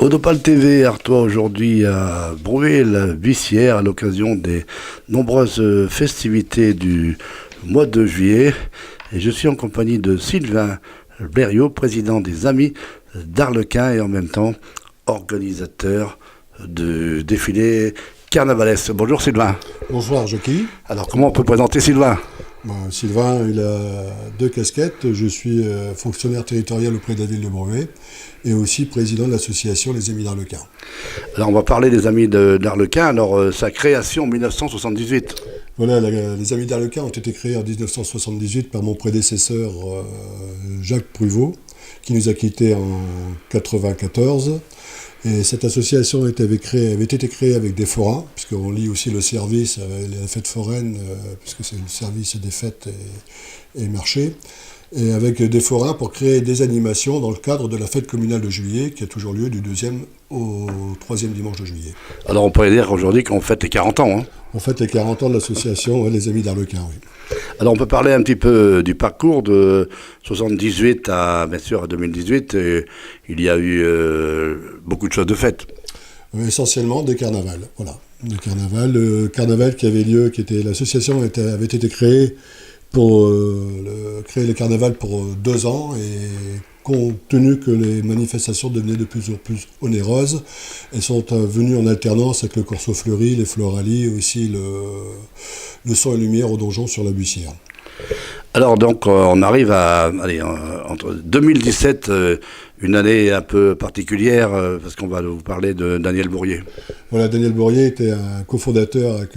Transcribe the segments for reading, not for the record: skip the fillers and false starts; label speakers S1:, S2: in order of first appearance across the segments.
S1: Odopal TV, Artois aujourd'hui à Bruay-la-Buissière à l'occasion des nombreuses festivités du mois de juillet. Et je suis en compagnie de Sylvain Blériot, président des Amis d'Arlequin et en même temps organisateur de défilé carnavalesque. Bonjour Sylvain.
S2: Bonsoir Jocky.
S1: Alors comment on peut présenter Sylvain ?
S2: Sylvain, il a deux casquettes. Je suis fonctionnaire territorial auprès de la ville de Bruay et aussi président de l'association Les Amis d'Arlequin.
S1: Alors on va parler des Amis d'Arlequin, alors sa création en 1978.
S2: Voilà, les Amis d'Arlequin ont été créés en 1978 par mon prédécesseur Jacques Pruvot, qui nous a quittés en 1994. Et cette association avait été créée avec des forains, puisqu'on lie aussi le service, les fêtes foraines, puisque c'est le service des fêtes et marchés, et avec des forains pour créer des animations dans le cadre de la fête communale de juillet, qui a toujours lieu du 2e au 3e dimanche de juillet.
S1: Alors on pourrait dire aujourd'hui qu'on fête les 40 ans. Hein.
S2: On fête les 40 ans de l'association Les Amis d'Arlequin, oui.
S1: Alors on peut parler un petit peu du parcours de 78 à, bien sûr, à 2018. Il y a eu beaucoup de choses de faites.
S2: Essentiellement des carnavals, voilà. Des carnavals, le carnaval qui avait lieu, l'association avait été créée pour créer le carnaval pour 2 ans et compte tenu que les manifestations devenaient de plus en plus onéreuses, elles sont venues en alternance avec le Corso Fleuri, les Florali et aussi le son et lumière au donjon sur la Buissière.
S1: Alors donc on arrive à entre 2017, une année un peu particulière parce qu'on va vous parler de Daniel Bourrier.
S2: Voilà, Daniel Bourrier était un cofondateur avec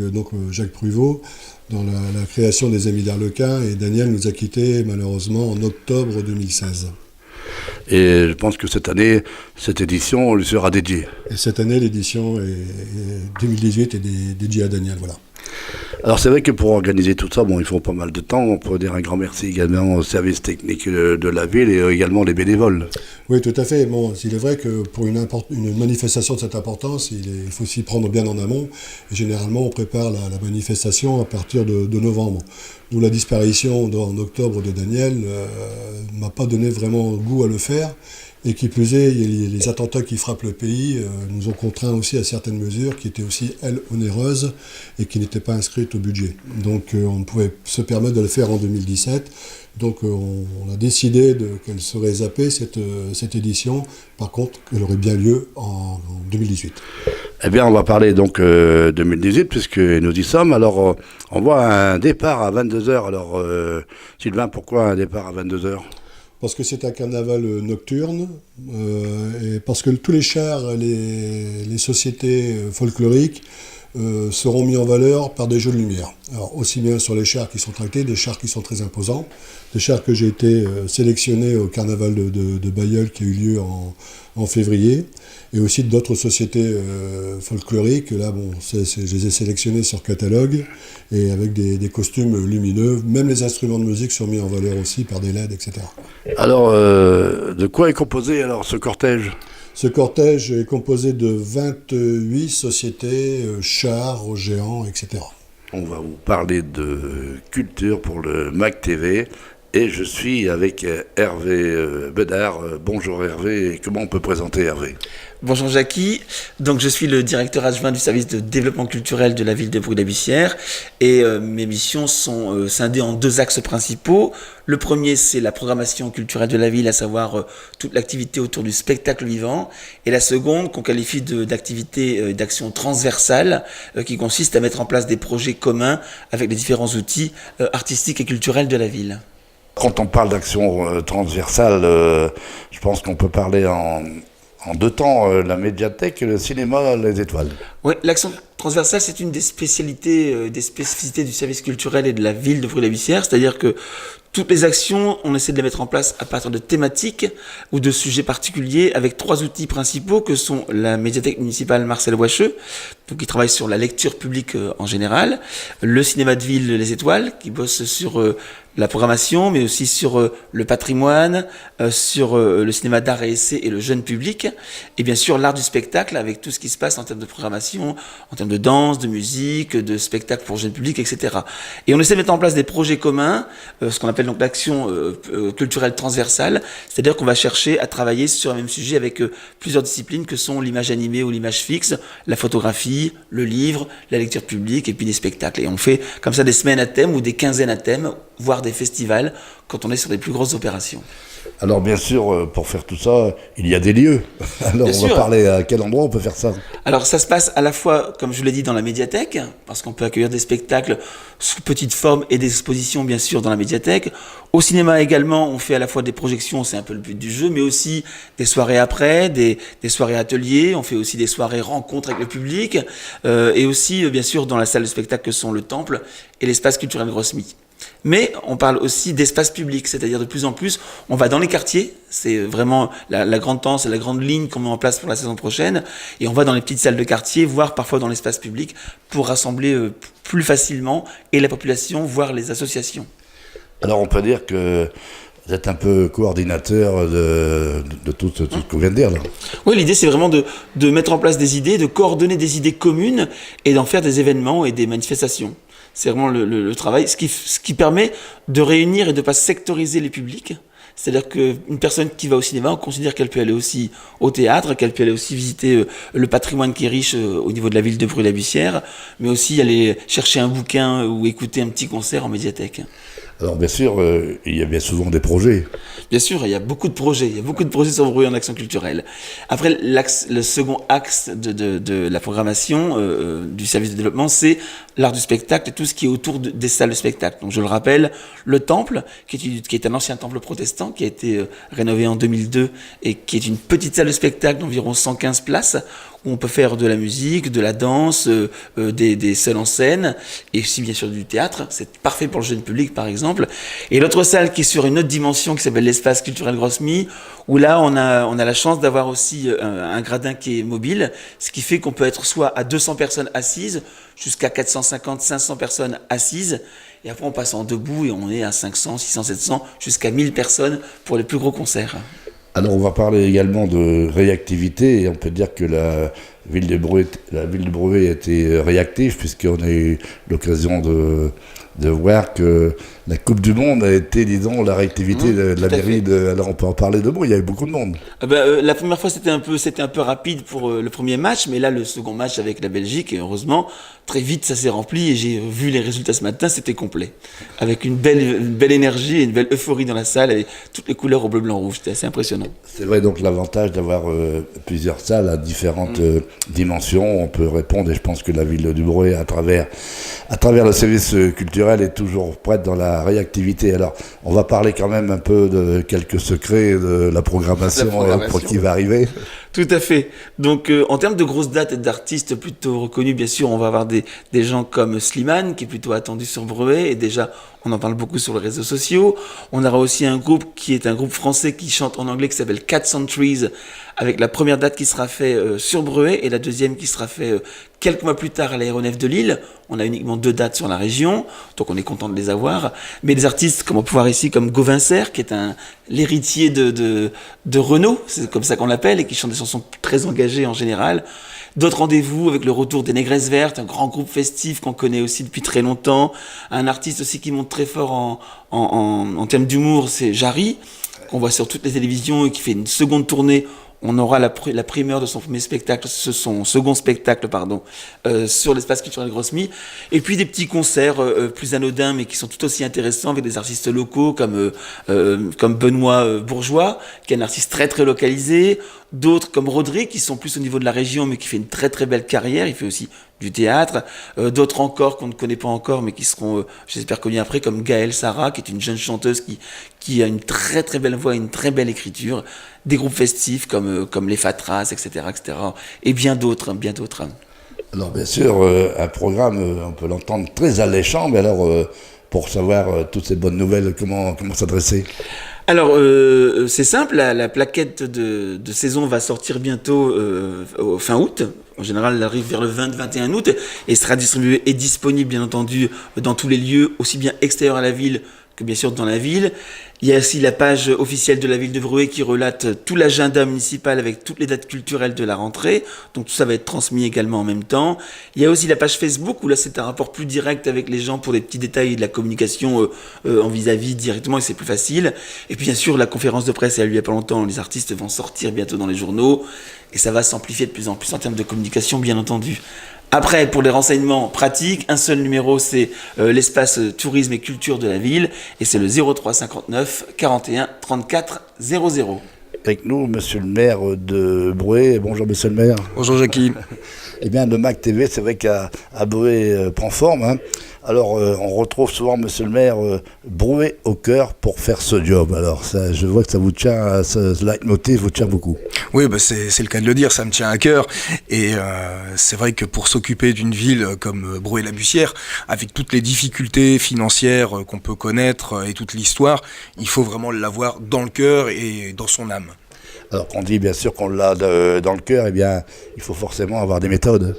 S2: Jacques Pruvot dans la création des Amis d'Arlequin et Daniel nous a quittés malheureusement en octobre 2016.
S1: Et je pense que cette année, cette édition lui sera dédiée.
S2: Et cette année, l'édition 2018 est dédiée à Daniel, voilà.
S1: Alors c'est vrai que pour organiser tout ça, il faut pas mal de temps. On peut dire un grand merci également au service technique de la ville et également les bénévoles.
S2: Oui, tout à fait. Bon, il est vrai que pour une manifestation de cette importance, il faut s'y prendre bien en amont. Et généralement, on prépare la manifestation à partir de novembre. D'où la disparition en octobre de Daniel m'a pas donné vraiment goût à le faire. Et qui plus est, les attentats qui frappent le pays nous ont contraints aussi à certaines mesures qui étaient aussi, elles, onéreuses et qui n'étaient pas inscrites au budget. Donc on ne pouvait se permettre de le faire en 2017. Donc on a décidé qu'elle serait zappée, cette édition. Par contre, elle aurait bien lieu en 2018.
S1: Eh bien, on va parler donc 2018, puisque nous y sommes. Alors, on voit un départ à 22h. Alors, Sylvain, pourquoi un départ à 22h ?
S2: Parce que c'est un carnaval nocturne, et parce que tous les chars, les sociétés folkloriques seront mis en valeur par des jeux de lumière. Alors aussi bien sur les chars qui sont tractés, des chars qui sont très imposants, des chars que j'ai été sélectionné au carnaval de Bailleul qui a eu lieu en février, et aussi d'autres sociétés folkloriques. Là, je les ai sélectionnés sur catalogue, et avec des costumes lumineux. Même les instruments de musique sont mis en valeur aussi par des LED, etc.
S1: Alors, de quoi est composé alors ce cortège ?
S2: Ce cortège est composé de 28 sociétés, chars, géants, etc.
S1: On va vous parler de culture pour le MAC TV. Et je suis avec Hervé Bedard. Bonjour Hervé, comment on peut présenter Hervé ?
S3: Bonjour Jackie, donc je suis le directeur adjoint du service de développement culturel de la ville de Bruay-la-Buissière et mes missions sont scindées en 2 axes principaux. Le premier, c'est la programmation culturelle de la ville, à savoir toute l'activité autour du spectacle vivant, et la seconde qu'on qualifie d'activité d'action transversale qui consiste à mettre en place des projets communs avec les différents outils artistiques et culturels de la ville.
S1: Quand on parle d'action transversale, je pense qu'on peut parler en 2 temps, la médiathèque, le cinéma, les étoiles.
S3: Oui, l'action transversale, c'est une des spécificités du service culturel et de la ville de Bruay-la-Buissière, c'est-à-dire que toutes les actions, on essaie de les mettre en place à partir de thématiques ou de sujets particuliers avec 3 outils principaux que sont la médiathèque municipale Marcel Wacheux, qui travaille sur la lecture publique en général, le cinéma de ville Les Étoiles, qui bosse sur la programmation, mais aussi sur le patrimoine, sur le cinéma d'art et essai et le jeune public, et bien sûr l'art du spectacle avec tout ce qui se passe en termes de programmation, en termes de danse, de musique, de spectacle pour jeune public, etc. Et on essaie de mettre en place des projets communs, ce qu'on appelle donc l'action culturelle transversale, c'est-à-dire qu'on va chercher à travailler sur un même sujet avec plusieurs disciplines que sont l'image animée ou l'image fixe, la photographie, le livre, la lecture publique et puis des spectacles. Et on fait comme ça des semaines à thème ou des quinzaines à thème, voire des festivals quand on est sur des plus grosses opérations.
S1: Alors bien sûr, pour faire tout ça, il y a des lieux. Alors
S3: Bien
S1: on va
S3: sûr.
S1: parler à quel endroit on peut faire ça.
S3: Alors ça se passe à la fois, comme je l'ai dit, dans la médiathèque, parce qu'on peut accueillir des spectacles sous petite forme et des expositions bien sûr dans la médiathèque. Au cinéma également, on fait à la fois des projections, c'est un peu le but du jeu, mais aussi des soirées après, des soirées ateliers, on fait aussi des soirées rencontres avec le public, et aussi bien sûr dans la salle de spectacle que sont le Temple et l'espace culturel Grossmy. Mais on parle aussi d'espace public, c'est-à-dire de plus en plus, on va dans les quartiers, c'est vraiment la grande tendance et la grande ligne qu'on met en place pour la saison prochaine, et on va dans les petites salles de quartier, voire parfois dans l'espace public, pour rassembler plus facilement et la population, voire les associations.
S1: Alors on peut dire que vous êtes un peu coordinateur de tout ce qu'on vient de dire là.
S3: Oui, l'idée c'est vraiment de mettre en place des idées, de coordonner des idées communes et d'en faire des événements et des manifestations. C'est vraiment le travail, ce qui permet de réunir et de ne pas sectoriser les publics. C'est-à-dire qu'une personne qui va au cinéma, on considère qu'elle peut aller aussi au théâtre, qu'elle peut aller aussi visiter le patrimoine qui est riche au niveau de la ville de Bruy-la-Bussière, mais aussi aller chercher un bouquin ou écouter un petit concert en médiathèque.
S1: Alors bien sûr, il y a bien souvent des projets.
S3: Bien sûr, il y a beaucoup de projets. Il y a beaucoup de projets sur Bruy en action culturelle. Après, le second axe de la programmation du service de développement, c'est l'art du spectacle et tout ce qui est autour des salles de spectacle. Donc, je le rappelle, le Temple, qui est un ancien temple protestant, qui a été rénové en 2002 et qui est une petite salle de spectacle d'environ 115 places, où on peut faire de la musique, de la danse, des scènes en scène, et aussi bien sûr du théâtre. C'est parfait pour le jeune public, par exemple. Et l'autre salle qui est sur une autre dimension, qui s'appelle l'espace culturel Grossmy, où là, on a la chance d'avoir aussi un gradin qui est mobile, ce qui fait qu'on peut être soit à 200 personnes assises, jusqu'à 450, 500 personnes assises, et après on passe en debout et on est à 500, 600, 700, jusqu'à 1000 personnes pour les plus gros concerts.
S1: Alors on va parler également de réactivité et on peut dire que la ville de Bruy a été réactive puisqu'on a eu l'occasion de voir que la Coupe du Monde a été, disons, la réactivité de la mairie. Alors on peut en parler de Bruy, il y avait beaucoup de monde.
S3: La première fois c'était un peu rapide pour le premier match, mais là le second match avec la Belgique, et heureusement très vite ça s'est rempli et j'ai vu les résultats ce matin, c'était complet, avec une belle énergie et une belle euphorie dans la salle, avec toutes les couleurs au bleu, blanc, rouge, c'était assez impressionnant.
S1: C'est vrai, donc l'avantage d'avoir plusieurs salles à différentes dimensions, on peut répondre, et je pense que la ville de Bruy, à travers le service culturel, est toujours prête dans la réactivité. Alors, on va parler quand même un peu de quelques secrets de la programmation pour qui va arriver.
S3: Tout à fait. Donc, en termes de grosses dates et d'artistes plutôt reconnus, bien sûr, on va avoir des gens comme Slimane, qui est plutôt attendu sur Bruy, et déjà, on en parle beaucoup sur les réseaux sociaux. On aura aussi un groupe qui est un groupe français qui chante en anglais, qui s'appelle Cats on Trees, avec la première date qui sera faite sur Bruy, et la deuxième qui sera faite quelques mois plus tard à l'aéronef de Lille. On a uniquement 2 dates sur la région, donc on est content de les avoir. Mais des artistes, comme on peut voir ici, comme Gauvin Serre, qui est l'héritier de Renaud, c'est comme ça qu'on l'appelle, et qui chante des chansons très engagées en général. D'autres rendez-vous avec le retour des Négresses Vertes, un grand groupe festif qu'on connaît aussi depuis très longtemps. Un artiste aussi qui monte très fort en termes d'humour, c'est Jarry, qu'on voit sur toutes les télévisions et qui fait une seconde tournée. On aura la primeur de son premier spectacle, son second spectacle, sur l'espace culturel Grossmy. Et puis des petits concerts plus anodins, mais qui sont tout aussi intéressants, avec des artistes locaux comme Benoît Bourgeois, qui est un artiste très très localisé. D'autres comme Rodrigue, qui sont plus au niveau de la région, mais qui fait une très très belle carrière. Il fait aussi du théâtre. D'autres encore qu'on ne connaît pas encore, mais qui seront, j'espère, connus après, comme Gaëlle Sarah, qui est une jeune chanteuse qui a une très très belle voix et une très belle écriture. Des groupes festifs comme les Fatras, etc., etc. Et bien d'autres.
S1: Alors bien sûr, un programme, on peut l'entendre très alléchant, mais alors pour savoir toutes ces bonnes nouvelles, comment s'adresser ?
S3: Alors, c'est simple, la plaquette de saison va sortir bientôt au fin août. En général, elle arrive vers le 20-21 août et sera distribuée et disponible, bien entendu, dans tous les lieux, aussi bien extérieurs à la ville que bien sûr dans la ville. Il y a aussi la page officielle de la ville de Bruay qui relate tout l'agenda municipal avec toutes les dates culturelles de la rentrée. Donc tout ça va être transmis également en même temps. Il y a aussi la page Facebook où là c'est un rapport plus direct avec les gens pour des petits détails de la communication en vis-à-vis directement et c'est plus facile. Et puis bien sûr la conférence de presse a eu lieu il y a pas longtemps. Les artistes vont sortir bientôt dans les journaux et ça va s'amplifier de plus en plus en termes de communication bien entendu. Après, pour les renseignements pratiques, un seul numéro, c'est l'espace tourisme et culture de la ville, et c'est le 03 59 41 34 00.
S1: Avec nous, monsieur le maire de Bruay. Bonjour, monsieur le maire.
S4: Bonjour, Jackie.
S1: Eh bien, le MAC TV, c'est vrai qu'à Bruay prend forme, hein. Alors, on retrouve souvent, monsieur le maire, Bruay au cœur pour faire ce job. Alors, ça, je vois que ça vous tient, ce leitmotiv vous tient beaucoup.
S4: Oui, bah c'est le cas de le dire, ça me tient à cœur. Et c'est vrai que pour s'occuper d'une ville comme Bruay-la-Bussière, avec toutes les difficultés financières qu'on peut connaître et toute l'histoire, il faut vraiment l'avoir dans le cœur et dans son âme.
S1: Alors, qu'on dit bien sûr qu'on l'a dans le cœur, eh bien, il faut forcément avoir des méthodes.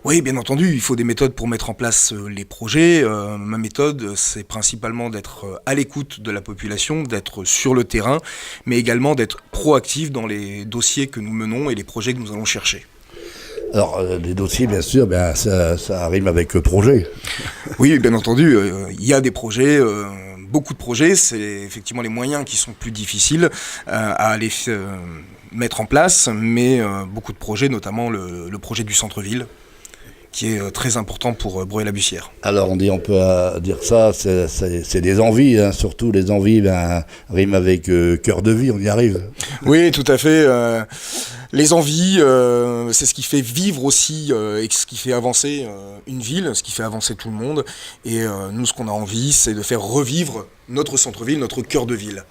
S4: Oui, bien entendu, il faut des méthodes pour mettre en place les projets. Ma méthode, c'est principalement d'être à l'écoute de la population, d'être sur le terrain, mais également d'être proactif dans les dossiers que nous menons et les projets que nous allons chercher.
S1: Alors, les dossiers, bien sûr, ben, ça rime avec projet.
S4: Oui, bien entendu, il y a des projets, beaucoup de projets, c'est effectivement les moyens qui sont plus difficiles à aller mettre en place, mais beaucoup de projets, notamment le projet du centre-ville, qui est très important pour Bruay-la-Bussière.
S1: Alors on peut dire ça, c'est des envies, hein, surtout les envies riment avec cœur de vie, on y arrive.
S4: Oui, tout à fait. Les envies, c'est ce qui fait vivre aussi et ce qui fait avancer une ville, ce qui fait avancer tout le monde. Et nous, ce qu'on a envie, c'est de faire revivre notre centre-ville, notre cœur de ville.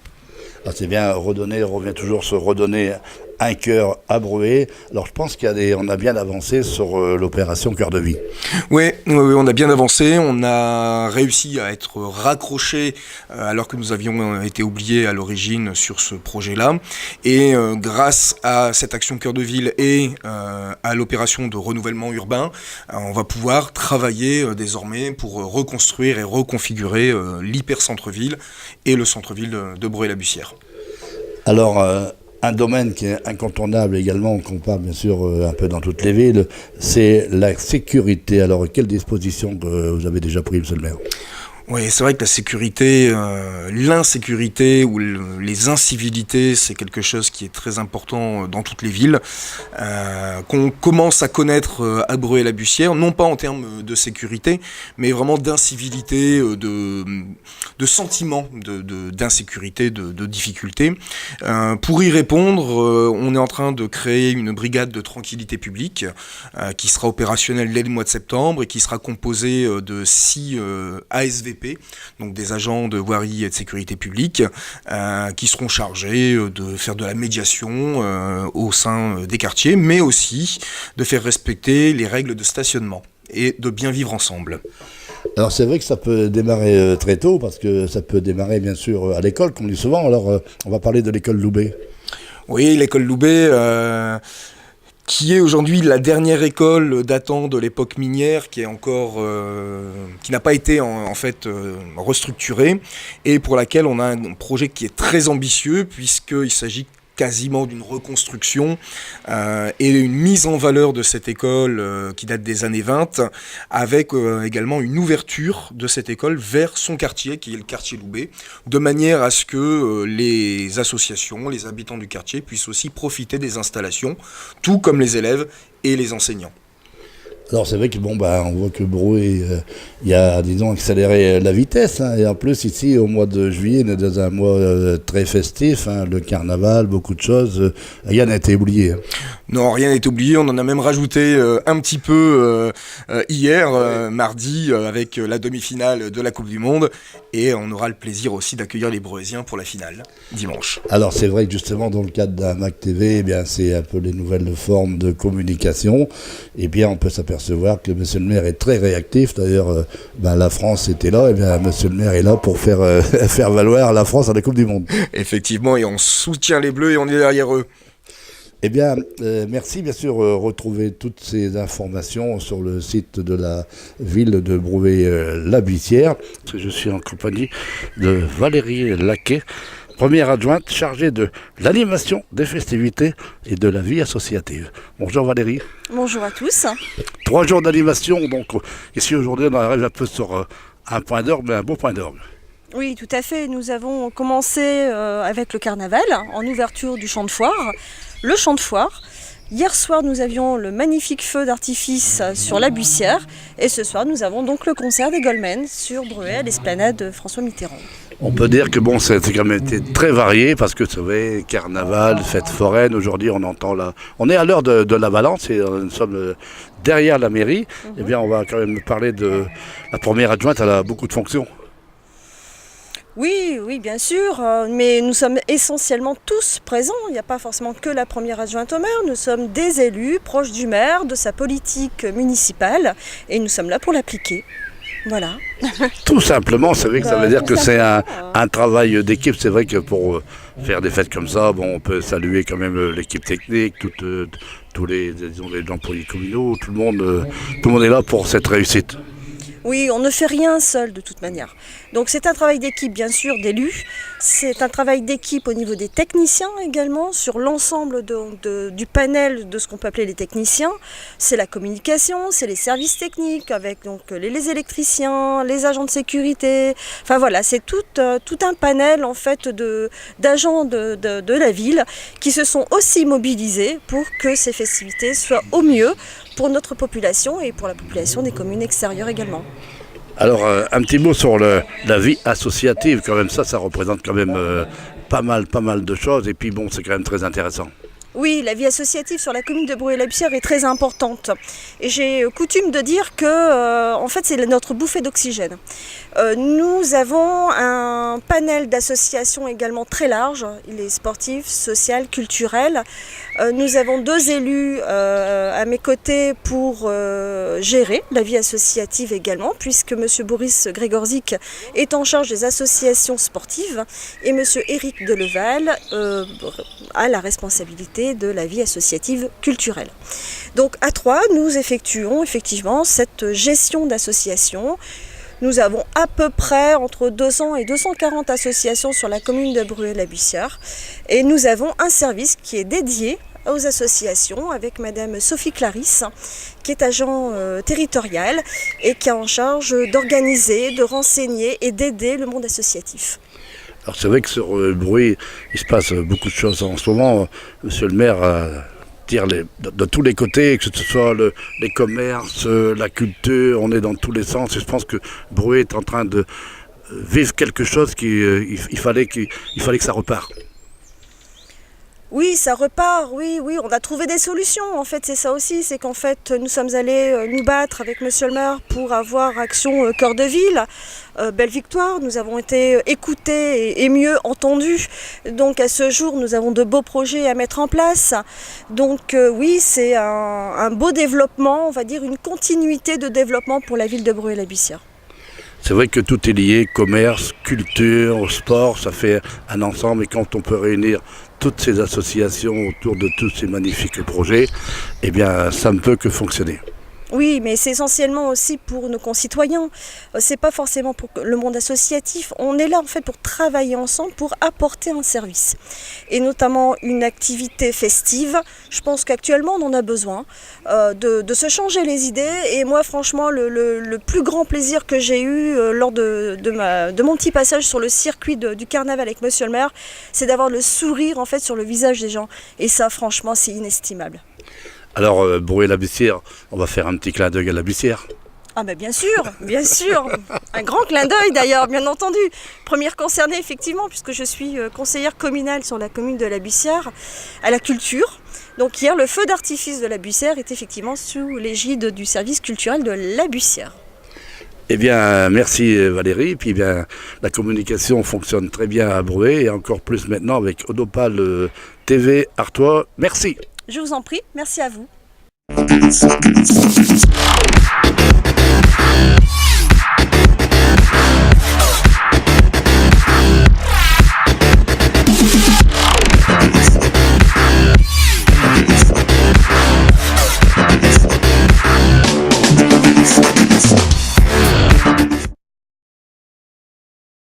S1: Alors c'est bien redonner, on revient toujours se redonner un cœur à Bruay. Alors je pense qu'on a bien avancé sur l'opération Cœur de Vie.
S4: Oui, on a bien avancé, on a réussi à être raccroché alors que nous avions été oubliés à l'origine sur ce projet-là. Et grâce à cette action Cœur de Ville et à l'opération de renouvellement urbain, on va pouvoir travailler désormais pour reconstruire et reconfigurer l'hyper-centre-ville et le centre-ville de Bruay-la-Bussière.
S1: Alors, un domaine qui est incontournable également, qu'on parle bien sûr un peu dans toutes les villes, c'est la sécurité. Alors, quelles dispositions que vous avez déjà prises, monsieur le maire ?
S4: Oui, c'est vrai que la sécurité, l'insécurité ou les incivilités, c'est quelque chose qui est très important dans toutes les villes, qu'on commence à connaître à Bruay-la-Bussière, non pas en termes de sécurité, mais vraiment d'incivilité, de sentiments d'insécurité, de difficulté. Pour y répondre, on est en train de créer une brigade de tranquillité publique qui sera opérationnelle dès le mois de septembre et qui sera composée de 6 ASVP, donc des agents de voirie et de sécurité publique, qui seront chargés de faire de la médiation au sein des quartiers, mais aussi de faire respecter les règles de stationnement et de bien vivre ensemble.
S1: Alors c'est vrai que ça peut démarrer très tôt, parce que ça peut démarrer bien sûr à l'école, comme on dit souvent. Alors on va parler de l'école Loubet. Oui,
S4: l'école Loubet, qui est aujourd'hui la dernière école datant de l'époque minière, qui est encore, qui n'a pas été en fait restructurée, et pour laquelle on a un projet qui est très ambitieux, puisqu'il s'agit quasiment d'une reconstruction et une mise en valeur de cette école qui date des années 20, avec également une ouverture de cette école vers son quartier, qui est le quartier Loubet, de manière à ce que les associations, les habitants du quartier puissent aussi profiter des installations, tout comme les élèves et les enseignants.
S1: Alors c'est vrai que on voit que Bruay, il y a, disons, accéléré la vitesse, hein, et en plus ici au mois de juillet, on est dans un mois très festif, hein, le carnaval, beaucoup de choses, rien n'a été oublié.
S4: Non, rien n'a été oublié, on en a même rajouté un petit peu hier, mardi, avec la demi-finale de la Coupe du Monde, et on aura le plaisir aussi d'accueillir les Bruaysiens pour la finale, dimanche.
S1: Alors c'est vrai que justement dans le cadre d'un MAC TV, eh bien, c'est un peu les nouvelles formes de communication, et bien on peut s'apercevoir que monsieur le maire est très réactif. D'ailleurs, la France était là, et bien monsieur le maire est là pour faire, faire valoir la France à la Coupe du Monde.
S4: Effectivement, et on soutient les Bleus et on est derrière eux.
S1: Eh bien, merci. Bien sûr, retrouver toutes ces informations sur le site de la ville de Brouet-la-Buissière. Je suis en compagnie de Valérie Laquet, première adjointe chargée de l'animation des festivités et de la vie associative. Bonjour Valérie.
S5: Bonjour à tous.
S1: 3 jours d'animation, donc ici aujourd'hui on arrive un peu sur un point d'orgue, mais un beau point d'orgue.
S5: Oui, tout à fait. Nous avons commencé avec le carnaval en ouverture du champ de foire. Le champ de foire. Hier soir, nous avions le magnifique feu d'artifice sur la Buissière. Et ce soir, nous avons donc le concert des Goldmen sur Brouet à l'esplanade François Mitterrand.
S1: On peut dire que bon, c'est quand même été très varié parce que vous savez, carnaval, fête foraine, aujourd'hui on entend là. On est à l'heure de la Valence et nous sommes derrière la mairie. Eh bien, on va quand même parler de la première adjointe, elle a beaucoup de fonctions.
S5: Oui, bien sûr, mais nous sommes essentiellement tous présents. Il n'y a pas forcément que la première adjointe au maire. Nous sommes des élus proches du maire, de sa politique municipale, et nous sommes là pour l'appliquer. Voilà.
S1: Tout simplement, c'est vrai que ça veut dire que c'est un travail d'équipe. C'est vrai que pour faire des fêtes comme ça, bon, on peut saluer quand même l'équipe technique, tous les gens polycommunaux, tout le monde est là pour cette réussite.
S5: Oui, on ne fait rien seul de toute manière. Donc c'est un travail d'équipe bien sûr d'élus, c'est un travail d'équipe au niveau des techniciens également, sur l'ensemble du panel de ce qu'on peut appeler les techniciens. C'est la communication, c'est les services techniques avec donc les électriciens, les agents de sécurité. Enfin voilà, c'est tout un panel en fait d'agents de la ville qui se sont aussi mobilisés pour que ces festivités soient au mieux pour notre population et pour la population des communes extérieures également.
S1: Alors, un petit mot sur la vie associative, quand même, ça représente quand même pas mal de choses, et puis bon, c'est quand même très intéressant.
S5: Oui, la vie associative sur la commune de Brouet-la-Buissière est très importante. Et j'ai coutume de dire que, en fait, c'est notre bouffée d'oxygène. Nous avons un panel d'associations également très large. Il est sportif, social, culturel. Nous avons 2 élus à mes côtés pour gérer la vie associative également, puisque M. Boris Gregorzik est en charge des associations sportives et M. Éric Deleval a la responsabilité de la vie associative culturelle. Donc à 3, nous effectuons effectivement cette gestion d'associations. Nous avons à peu près entre 200 et 240 associations sur la commune de Brouet-la-Buissière et nous avons un service qui est dédié aux associations avec Madame Sophie Clarisse qui est agent territorial et qui est en charge d'organiser, de renseigner et d'aider le monde associatif.
S1: Alors c'est vrai que sur Brouet, il se passe beaucoup de choses en ce moment. Monsieur le maire tire de tous les côtés, que ce soit les commerces, la culture, on est dans tous les sens. Et je pense que Brouet est en train de vivre quelque chose il fallait que ça repart.
S5: Oui, ça repart, oui, on a trouvé des solutions, en fait, c'est ça aussi, c'est qu'en fait, nous sommes allés nous battre avec Monsieur le maire pour avoir action cœur de ville, belle victoire, nous avons été écoutés et mieux entendus, donc à ce jour, nous avons de beaux projets à mettre en place, donc oui, c'est un beau développement, on va dire une continuité de développement pour la ville de Brouet-la-Buissière.
S1: C'est vrai que tout est lié, commerce, culture, sport, ça fait un ensemble et quand on peut réunir toutes ces associations autour de tous ces magnifiques projets, eh bien ça ne peut que fonctionner.
S5: Oui, mais c'est essentiellement aussi pour nos concitoyens. C'est pas forcément pour le monde associatif. On est là en fait pour travailler ensemble, pour apporter un service. Et notamment une activité festive. Je pense qu'actuellement on en a besoin de se changer les idées. Et moi franchement le plus grand plaisir que j'ai eu lors de mon petit passage sur le circuit du carnaval avec Monsieur le maire, c'est d'avoir le sourire en fait sur le visage des gens. Et ça franchement c'est inestimable.
S1: Alors, Brouet-la-Buissière, on va faire un petit clin d'œil à la Buissière.
S5: Ah ben bien sûr. Un grand clin d'œil d'ailleurs, bien entendu. Première concernée effectivement, puisque je suis conseillère communale sur la commune de la Buissière, à la culture. Donc hier, le feu d'artifice de la Buissière est effectivement sous l'égide du service culturel de la Buissière.
S1: Eh bien, merci Valérie. Puis bien, la communication fonctionne très bien à Brouet et encore plus maintenant avec Odopal TV Artois. Merci.
S5: Je vous en prie, merci à vous.